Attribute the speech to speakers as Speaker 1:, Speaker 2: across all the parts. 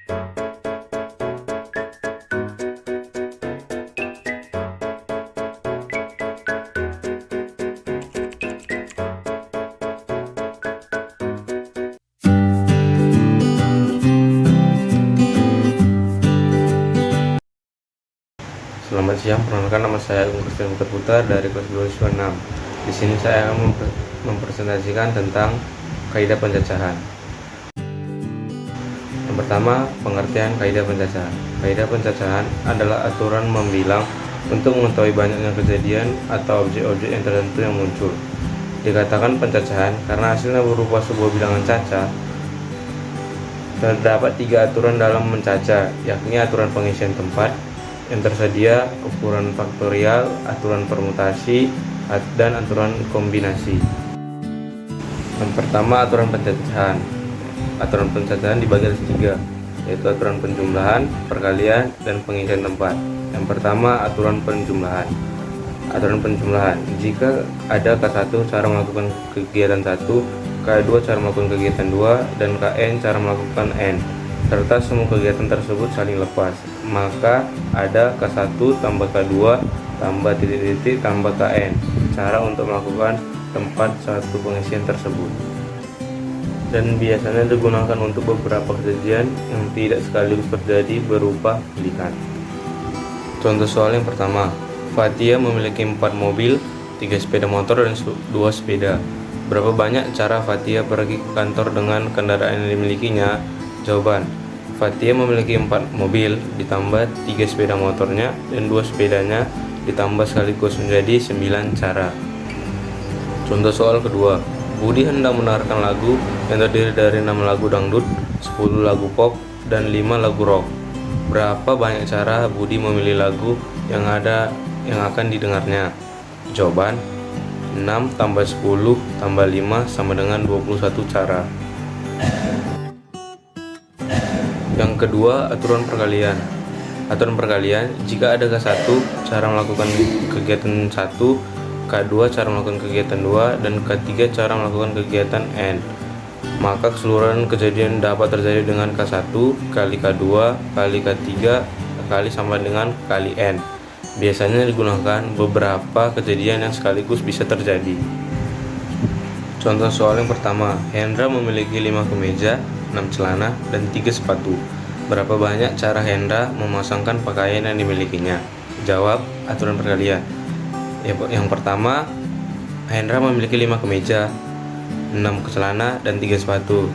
Speaker 1: Selamat siang, perkenalkan nama saya Agung Christian Putar dari kelas 2 6. Di sini saya akan mempresentasikan tentang kaidah pencacahan. Yang pertama, pengertian kaidah pencacahan. Kaidah pencacahan adalah aturan membilang untuk mengetahui banyaknya kejadian atau objek-objek yang tertentu yang muncul. Dikatakan pencacahan karena hasilnya berupa sebuah bilangan caca. Terdapat 3 aturan dalam mencaca, yakni aturan pengisian tempat yang tersedia, ukuran faktorial, aturan permutasi, dan aturan kombinasi. Yang pertama, aturan pencacahan. Aturan pencacahan dibagi atas 3, yaitu aturan penjumlahan, perkalian, dan pengisian tempat. Yang pertama, aturan penjumlahan. Aturan penjumlahan, jika ada K1 cara melakukan kegiatan 1, K2 cara melakukan kegiatan 2, dan Kn cara melakukan N, serta semua kegiatan tersebut saling lepas, maka ada K1 tambah K2 tambah titik-titik tambah Kn cara untuk melakukan tempat satu pengisian tersebut, dan biasanya digunakan untuk beberapa kejadian yang tidak sekaligus terjadi berupa pilihan. Contoh soal yang pertama, Fatia memiliki 4 mobil, 3 sepeda motor, dan 2 sepeda. Berapa banyak cara Fatia pergi ke kantor dengan kendaraan yang dimilikinya? Jawaban: Fatia memiliki 4 mobil ditambah 3 sepeda motornya dan 2 sepedanya ditambah sekaligus menjadi 9 cara. Contoh soal kedua, Budi hendak mendengarkan lagu yang terdiri dari 6 lagu dangdut, 10 lagu pop, dan 5 lagu rock. Berapa banyak cara Budi memilih lagu yang akan didengarnya? Jawaban: 6 tambah 10 tambah 5 sama dengan 21 cara. Yang kedua, aturan perkalian. Aturan perkalian, jika ada K1 cara melakukan kegiatan 1, K2 cara melakukan kegiatan 2, dan K3 cara melakukan kegiatan N, maka keseluruhan kejadian dapat terjadi dengan K1 kali K2 kali K3 kali sama dengan kali N. Biasanya digunakan beberapa kejadian yang sekaligus bisa terjadi. Contoh soal yang pertama, Hendra memiliki 5 kemeja, 6 celana, dan 3 sepatu. Berapa banyak cara Hendra memasangkan pakaian yang dimilikinya? Jawab, aturan perkalian. Yang pertama, Hendra memiliki 5 kemeja, 6 celana, dan 3 sepatu.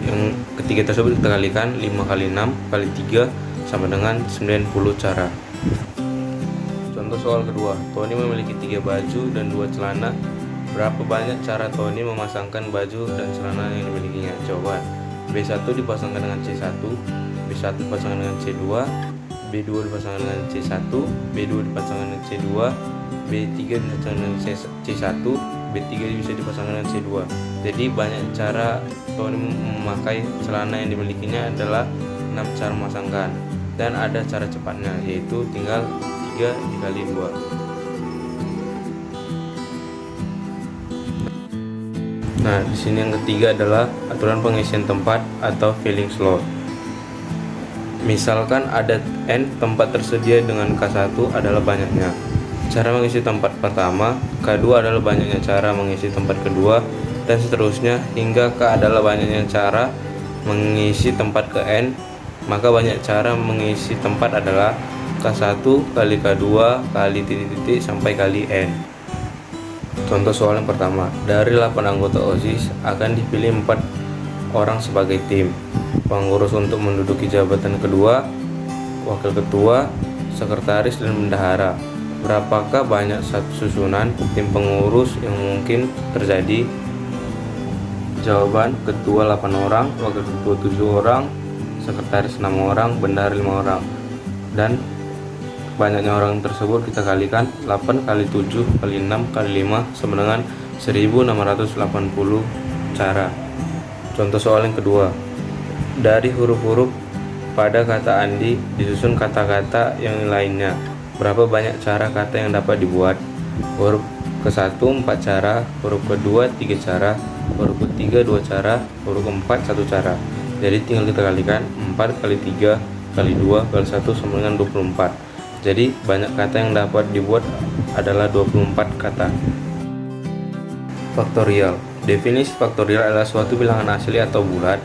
Speaker 1: Yang ketiga tersebut kita kalikan, 5 kali 6 kali 3 sama dengan 90 cara. Contoh soal kedua, Tony memiliki 3 baju dan 2 celana. Berapa banyak cara Tony memasangkan baju dan celana yang dimilikinya? Jawaban, B1 dipasangkan dengan C1, B1 dipasangkan dengan C2, B2 dipasangkan dengan C1, B2 dipasangkan dengan C2, B3 dipasangkan dengan C1, B3 bisa dipasangkan dengan C2. Jadi banyak cara Tony memakai celana yang dimilikinya adalah 6 cara memasangkan, dan ada cara cepatnya, yaitu tinggal 3 dikali 2. Nah, di sini yang ketiga adalah aturan pengisian tempat atau filling slot. Misalkan ada N tempat tersedia dengan K1 adalah banyaknya cara mengisi tempat pertama, K2 adalah banyaknya cara mengisi tempat kedua, dan seterusnya hingga K adalah banyaknya cara mengisi tempat ke N, maka banyak cara mengisi tempat adalah K1 kali K2 kali titik-titik sampai kali N. Contoh soal yang pertama, dari 8 anggota OSIS akan dipilih 4 orang sebagai tim pengurus untuk menduduki jabatan kedua, wakil ketua, sekretaris, dan bendahara. Berapakah banyak susunan tim pengurus yang mungkin terjadi? Jawaban, ketua 8 orang, wakil ketua 7 orang, sekretaris 6 orang, bendahara 5 orang. Dan banyaknya orang tersebut kita kalikan, 8 kali 7 kali 6 kali 5 sama dengan 1680 cara. Contoh soal yang kedua, dari huruf-huruf pada kata Andi disusun kata-kata yang lainnya. Berapa banyak cara kata yang dapat dibuat? Huruf ke-1 4 cara, huruf kedua 3 cara, huruf ketiga 2 cara, huruf keempat 1 cara. Jadi tinggal kita kalikan 4 kali 3 kali 2 kali 1 sama dengan 24. Jadi banyak kata yang dapat dibuat adalah 24 kata. Faktorial. Definisi faktorial adalah suatu bilangan asli atau bulat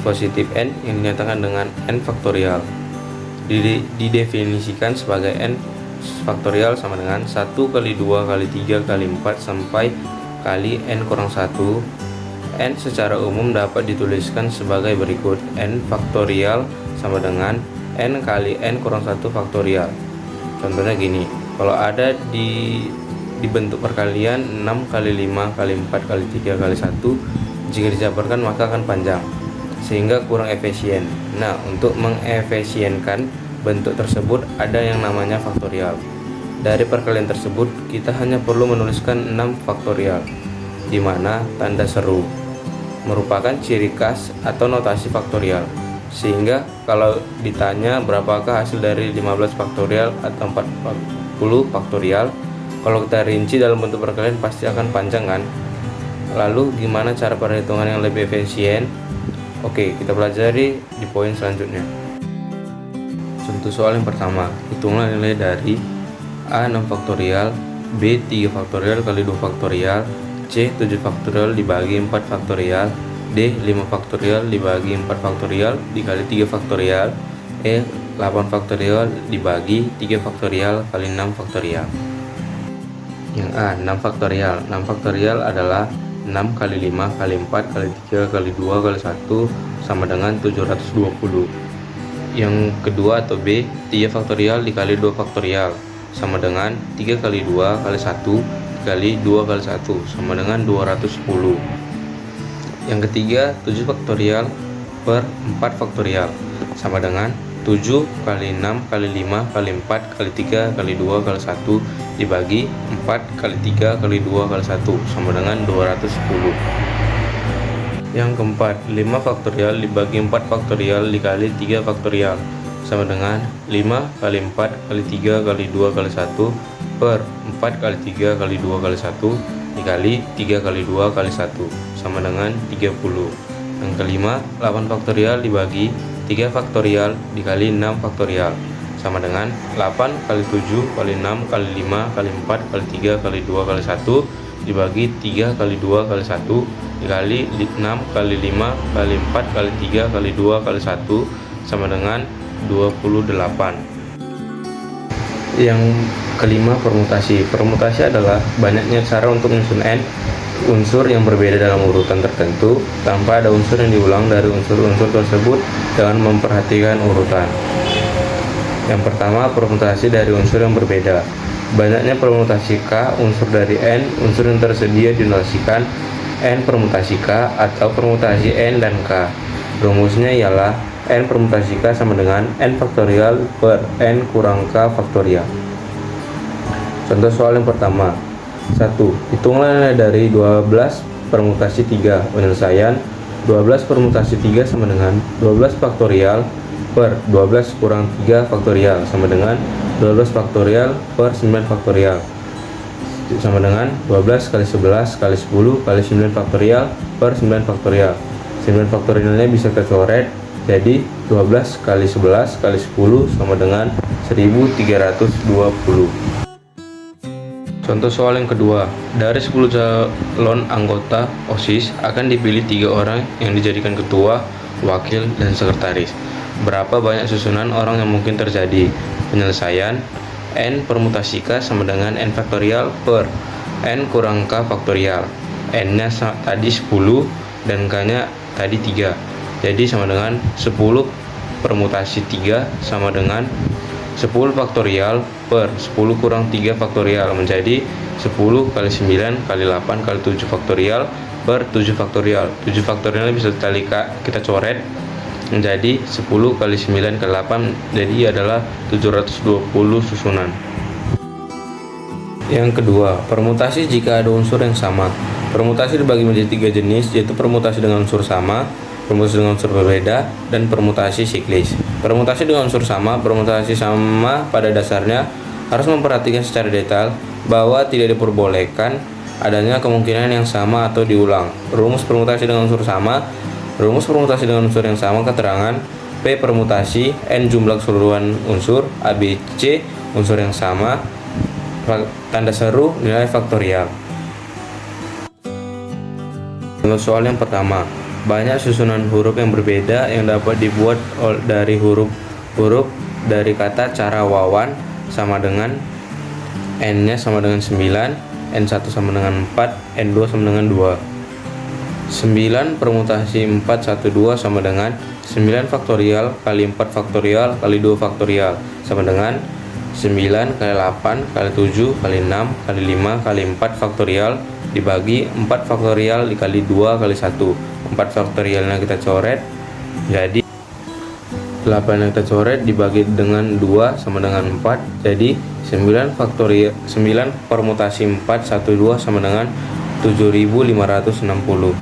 Speaker 1: positif n yang dinyatakan dengan n faktorial. Didefinisikan sebagai n faktorial sama dengan 1 kali 2 kali 3 kali 4 sampai kali n kurang 1. N secara umum dapat dituliskan sebagai berikut: n faktorial sama dengan n kali n kurang 1 faktorial. Contohnya gini, kalau ada di bentuk perkalian 6 kali 5 kali 4 kali 3 kali 1, jika dijabarkan maka akan panjang sehingga kurang efisien. Nah, untuk mengefisienkan bentuk tersebut ada yang namanya faktorial. Dari perkalian tersebut kita hanya perlu menuliskan 6 faktorial, di mana tanda seru merupakan ciri khas atau notasi faktorial. Sehingga kalau ditanya berapakah hasil dari 15 faktorial atau 40 faktorial, kalau kita rinci dalam bentuk perkalian pasti akan panjang kan? Lalu gimana cara perhitungan yang lebih efisien? Oke, kita pelajari di poin selanjutnya. Contoh soal yang pertama, hitunglah nilai dari A 6 faktorial, B 3 faktorial kali 2 faktorial, C 7 faktorial dibagi 4 faktorial, D 5 faktorial dibagi 4 faktorial dikali 3 faktorial, E 8 faktorial dibagi 3 faktorial kali 6 faktorial. Yang A 6 faktorial. 6 faktorial adalah 6 kali 5 kali 4 kali 3 kali 2 kali 1 sama dengan 720. Yang kedua atau B 3 faktorial dikali 2 faktorial sama dengan 3 kali 2 kali 1 dikali 2 kali 1 sama dengan 210. Yang ketiga 7 faktorial per 4 faktorial sama dengan 7 kali 6 kali 5 kali 4 kali 3 kali 2 kali 1 dibagi 4 kali 3 kali 2 kali 1 sama dengan 210. Yang keempat 5 faktorial dibagi 4 faktorial dikali 3 faktorial sama dengan 5 kali 4 kali 3 kali 2 kali 1 per 4 kali 3 kali 2 kali 1 dikali 3 kali 2 kali 1 sama dengan 30. Yang kelima 8 faktorial dibagi 3 faktorial dikali 6 faktorial sama dengan 8 kali 7 kali 6 kali 5 kali 4 kali 3 kali 2 kali 1 dibagi 3 kali 2 kali 1 dikali 6 kali 5 kali 4 kali 3 kali 2 kali 1 sama dengan 28. Yang kelima permutasi. Permutasi adalah banyaknya cara untuk menyusun n unsur yang berbeda dalam urutan tertentu tanpa ada unsur yang diulang dari unsur-unsur tersebut dengan memperhatikan urutan. Yang pertama, permutasi dari unsur yang berbeda. Banyaknya permutasi K unsur dari n unsur yang tersedia dinotasikan n permutasi K atau permutasi n dan K. Rumusnya ialah n permutasi K sama dengan n faktorial per n kurang K faktorial. Contoh soal yang pertama. 1. Hitunglah nilai dari 12 permutasi 3. Penyelesaian 12 permutasi 3 sama dengan 12 faktorial per 12 kurang 3 faktorial sama dengan 12 faktorial per 9 faktorial sama dengan 12 kali 11 kali 10 kali 9 faktorial per 9 faktorial. 9 faktorialnya bisa kita coret, jadi 12 kali 11 kali 10 sama dengan 1320. Contoh soal yang kedua, dari 10 calon anggota OSIS akan dipilih 3 orang yang dijadikan ketua, wakil, dan sekretaris. Berapa banyak susunan orang yang mungkin terjadi? Penyelesaian n permutasi K sama dengan n faktorial per n kurang K faktorial. N-nya tadi 10 dan K-nya tadi 3. Jadi sama dengan 10 permutasi 3 sama dengan 10 faktorial per 10 kurang 3 faktorial menjadi 10 kali 9 kali 8 kali 7 faktorial per 7 faktorial. 7 faktorialnya bisa kita coret menjadi 10 kali 9 kali 8, jadi adalah 720 susunan. Yang kedua, permutasi jika ada unsur yang sama. Permutasi dibagi menjadi 3 jenis, yaitu permutasi dengan unsur sama, permutasi dengan unsur berbeda, dan permutasi siklis. Permutasi dengan unsur sama, permutasi sama pada dasarnya harus memperhatikan secara detail bahwa tidak diperbolehkan adanya kemungkinan yang sama atau diulang. Rumus permutasi dengan unsur sama Rumus permutasi dengan unsur yang sama keterangan P permutasi, N jumlah keseluruhan unsur, A, B, C unsur yang sama, tanda seru, nilai faktorial. Untuk soal yang pertama, banyak susunan huruf yang berbeda yang dapat dibuat dari huruf dari kata cara wawan sama dengan N-nya sama dengan 9, N1 sama dengan 4, N2 sama dengan 2. 9 permutasi 4, 1, 2 sama dengan 9 faktorial kali 4 faktorial kali 2 faktorial sama dengan 9 kali 8 kali 7 kali 6 kali 5 kali 4 faktorial dibagi 4 faktorial dikali 2 kali 1. 4 faktorialnya kita coret, jadi 8 yang kita coret dibagi dengan 2 sama dengan 4, jadi 9 faktorial 9 permutasi 4, 1, 2 sama dengan 7560.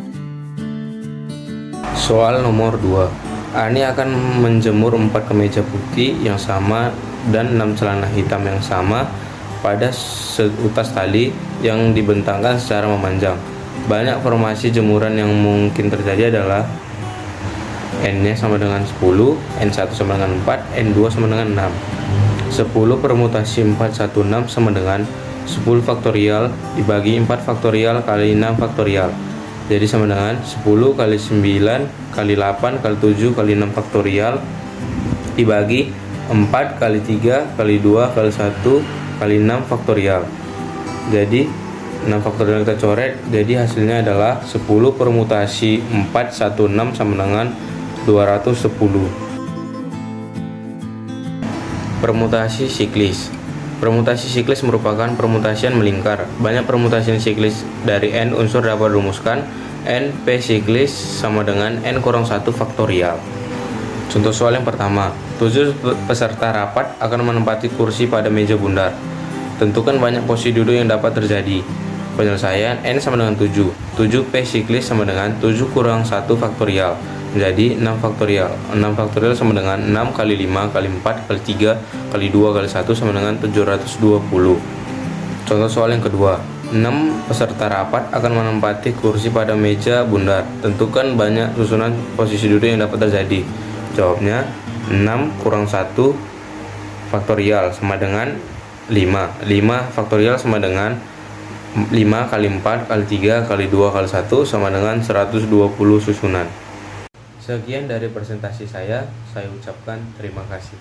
Speaker 1: Soal nomor 2. Ani akan menjemur 4 kemeja putih yang sama dan 6 celana hitam yang sama pada seutas tali yang dibentangkan secara memanjang. Banyak formasi jemuran yang mungkin terjadi adalah N-nya sama dengan 10, N1 sama dengan 4, N2 sama dengan 6. 10 permutasi 4, 1, 6 sama dengan 10 faktorial dibagi 4 faktorial kali 6 faktorial. Jadi sama dengan 10 kali 9 kali 8 kali 7 kali 6 faktorial dibagi 4 kali 3 kali 2 kali 1 kali 6 faktorial. Jadi 6 faktorial kita coret, jadi hasilnya adalah 10 permutasi 4, 1, 6 sama dengan 210. Permutasi siklis. Permutasi siklis merupakan permutasian melingkar. Banyak permutasian siklis dari N unsur dapat dirumuskan. N P siklis sama dengan N kurang 1 faktorial. Contoh soal yang pertama, 7 peserta rapat akan menempati kursi pada meja bundar. Tentukan banyak posisi duduk yang dapat terjadi. Penyelesaian N sama dengan 7. 7 P siklis sama dengan 7 kurang 1 faktorial. Menjadi 6 faktorial. 6 faktorial sama dengan 6 kali 5 kali 4 kali 3 kali 2 kali 1 sama dengan 720. Contoh soal yang kedua, 6 peserta rapat akan menempati kursi pada meja bundar. Tentukan banyak susunan posisi duduk yang dapat terjadi. Jawabnya 6 kurang 1 faktorial sama dengan 5. 5 faktorial sama dengan 5 kali 4 kali 3 kali 2 kali 1 sama dengan 120 susunan. Sekian dari presentasi saya ucapkan terima kasih.